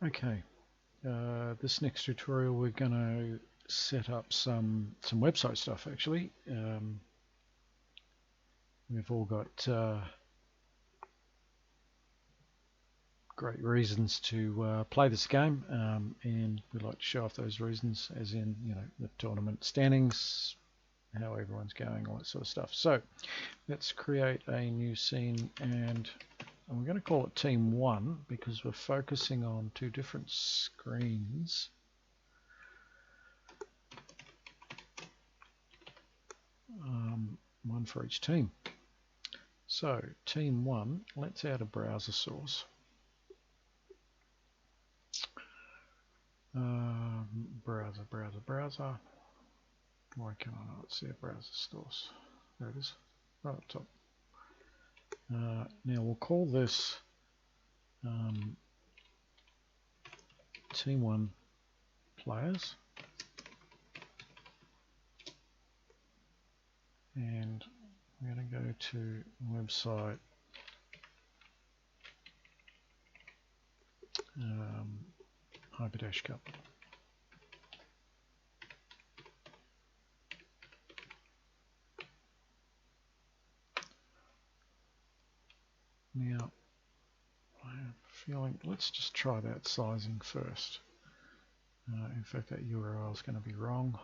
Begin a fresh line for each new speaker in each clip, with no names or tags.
Okay, this next tutorial we're going to set up some website stuff actually. We've all got great reasons to play this game, and we'd like to show off those reasons, as in, you know, the tournament standings, how everyone's going, all that sort of stuff. So let's create a new scene, and we're going to call it Team 1 because we're focusing on two different screens. One for each team. So Team 1, let's add a browser source. Browser. Why can I not see a browser source? There it is, right up top. Now we'll call this Team 1 players, and we're going to go to website Hyper-Cup. Now, I have a feeling, let's just try that sizing first. In fact, that URL is going to be wrong.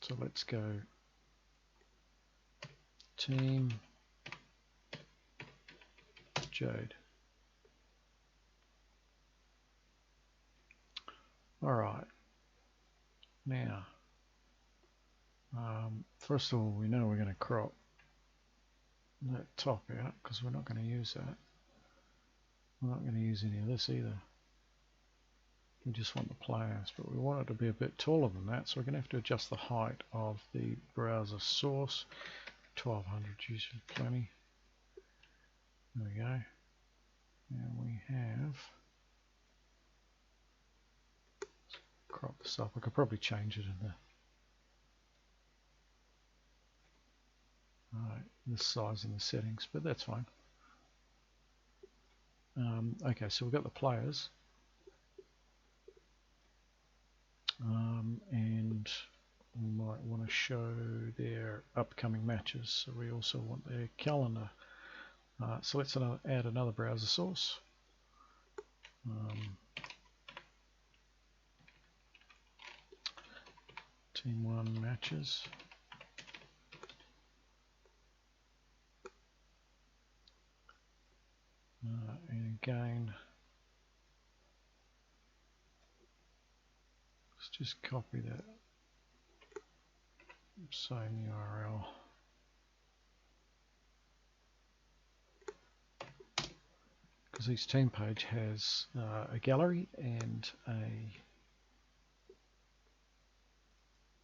So let's go Team Jade. All right. Now, first of all, we know we're going to crop that top out because we're not going to use that. We're not going to use any of this either. We just want the players, but we want it to be a bit taller than that, so we're going to have to adjust the height of the browser source. 1200 usually plenty. There we go. And we have, let's crop this up. I could probably change it in the this size in the settings, but that's fine. Okay, so we've got the players, and we might want to show their upcoming matches, so we also want their calendar. So let's add another browser source. Team 1 matches. And again, let's just copy that same URL. Because each team page has a gallery and a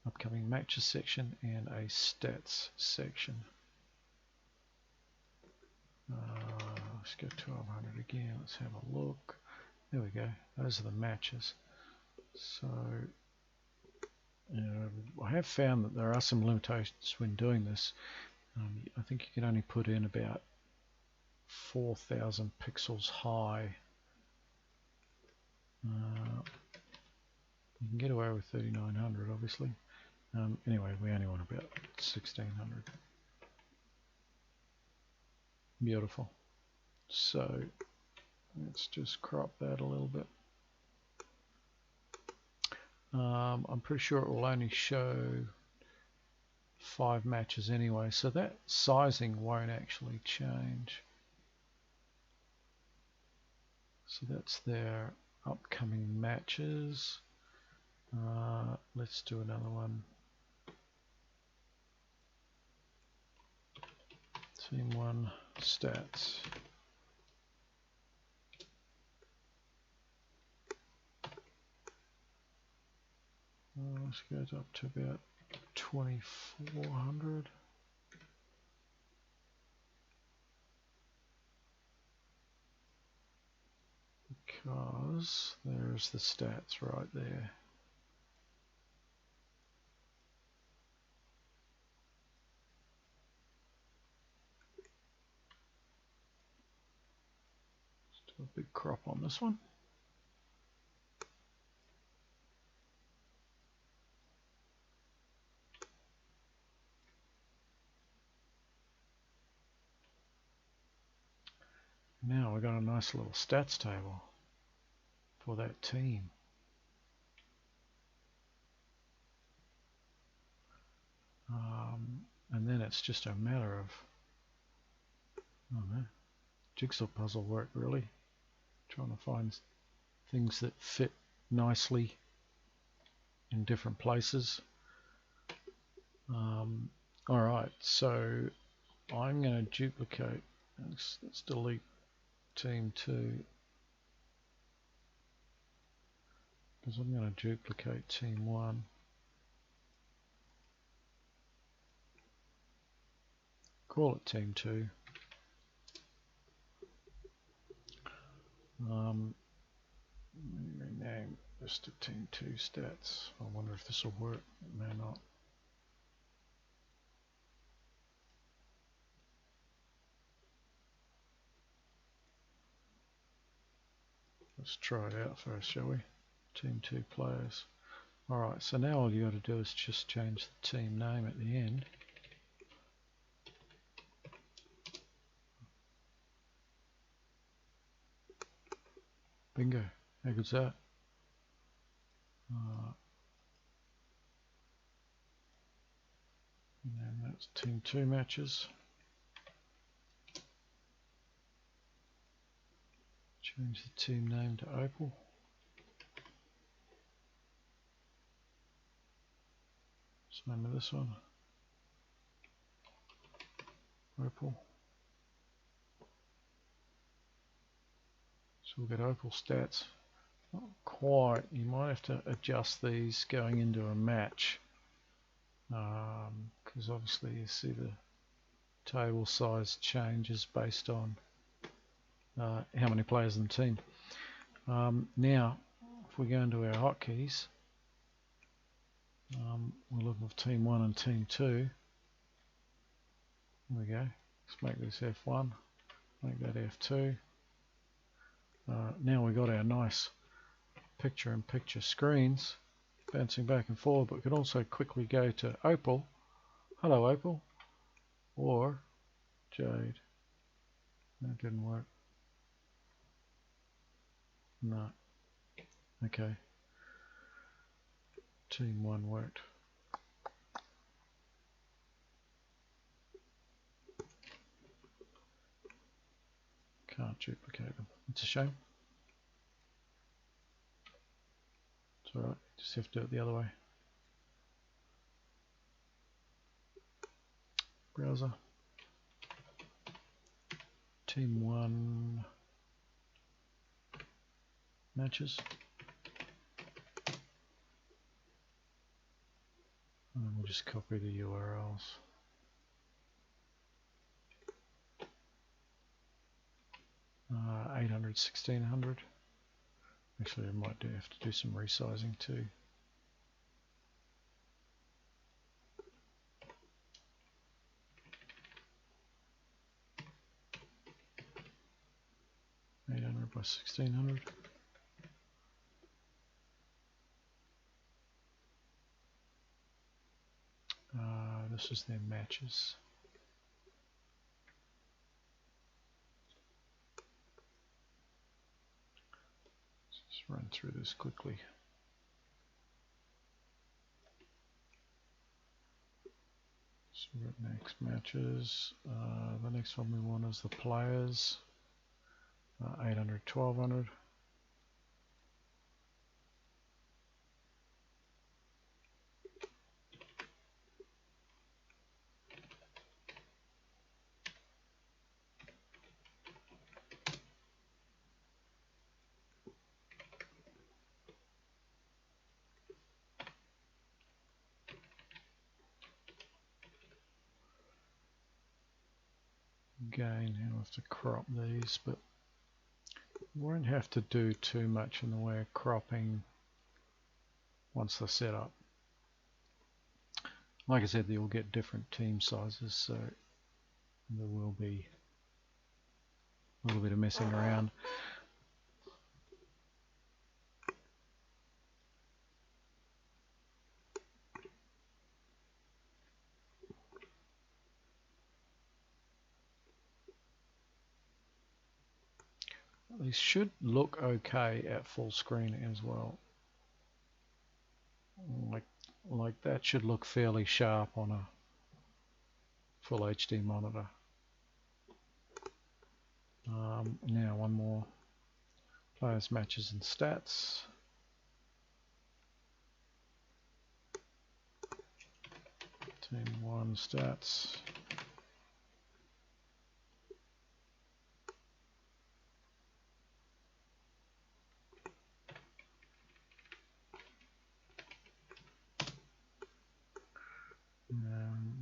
upcoming matches section and a stats section. Let's go 1200 again. Let's have a look. There we go. Those are the matches. So I have found that there are some limitations when doing this. I think you can only put in about 4,000 pixels high. You can get away with 3900 obviously. Anyway, we only want about 1600. Beautiful. So let's just crop that a little bit. I'm pretty sure it will only show 5 matches anyway, so that sizing won't actually change. So that's their upcoming matches. Let's do another one. Team 1 stats. Let's go up to about 2400. Because there's the stats right there. Let's So a big crop on this one. Now we've got a nice little stats table for that team. And then it's just a matter of, I don't know, jigsaw puzzle work really. Trying to find things that fit nicely in different places. Alright, so I'm going to duplicate, let's delete team 2, because I'm going to duplicate team 1. Call it team 2. Rename this to team 2 stats. I wonder if this will work. It may not. Let's try it out first, shall we? Team 2 players. Alright, so now all you got to do is just change the team name at the end. Bingo. How good's that? And that's team 2 matches. Change the team name to Opal. Same with this one. Opal. So we'll get Opal stats. Not quite. You might have to adjust these going into a match. Because obviously you see the table size changes based on how many players in the team. Now, if we go into our hotkeys, we'll look at team 1 and team 2. There we go. Let's make this F1, make that F2. Now we've got our nice picture-in-picture screens bouncing back and forward, but we can also quickly go to Opal. Hello Opal. Or Jade. That didn't work. No. Okay. Team 1 worked. Can't duplicate them. It's a shame. It's alright, just have to do it the other way. Browser. Team 1 matches. And we'll just copy the URLs. Uh, 800, 1600. Actually, I might have to do some resizing too. $800 by 1600. This is their matches. Let's just run through this quickly. So we've got next matches. The next one we want is the players. 800, 1200. Again, you'll have to crop these, but you won't have to do too much in the way of cropping once they're set up. Like I said, you'll get different team sizes, so there will be a little bit of messing around. these should look okay at full screen as well. Like that should look fairly sharp on a full HD monitor. Now one more. Players, matches and stats. Team 1 stats.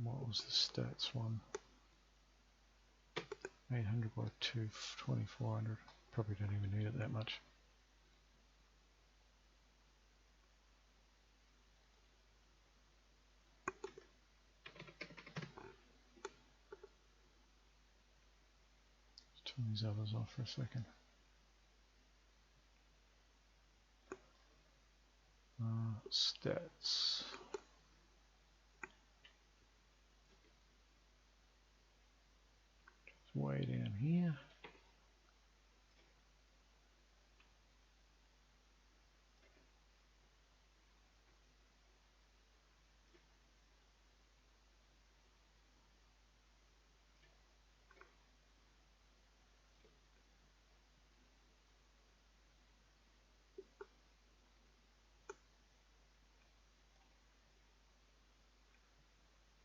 What was the stats one? 800 by 2400. Probably don't even need it that much. Let's turn these others off for a second. Stats. It's way down here.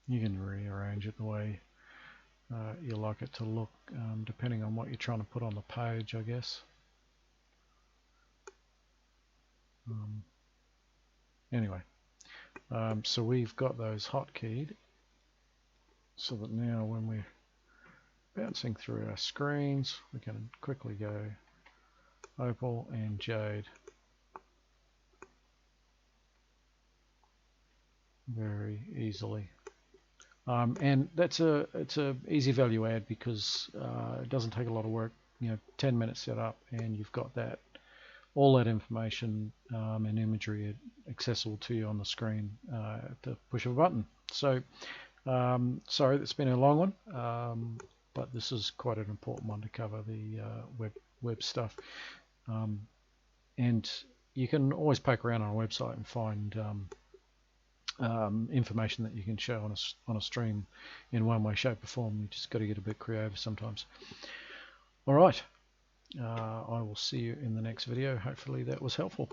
You can rearrange it the way you like it to look, depending on what you're trying to put on the page, I guess. Anyway, so we've got those hotkeyed, so that now when we're bouncing through our screens, we can quickly go Opal and Jade very easily. And it's a easy value add because it doesn't take a lot of work. 10 minutes set up, and you've got all that information and imagery accessible to you on the screen at the push of a button. So, sorry, that's been a long one, but this is quite an important one to cover, the web stuff. And you can always poke around on a website and find information that you can show on a stream in one way, shape or form. You just got to get a bit creative sometimes. Alright, I will see you in the next video. Hopefully that was helpful.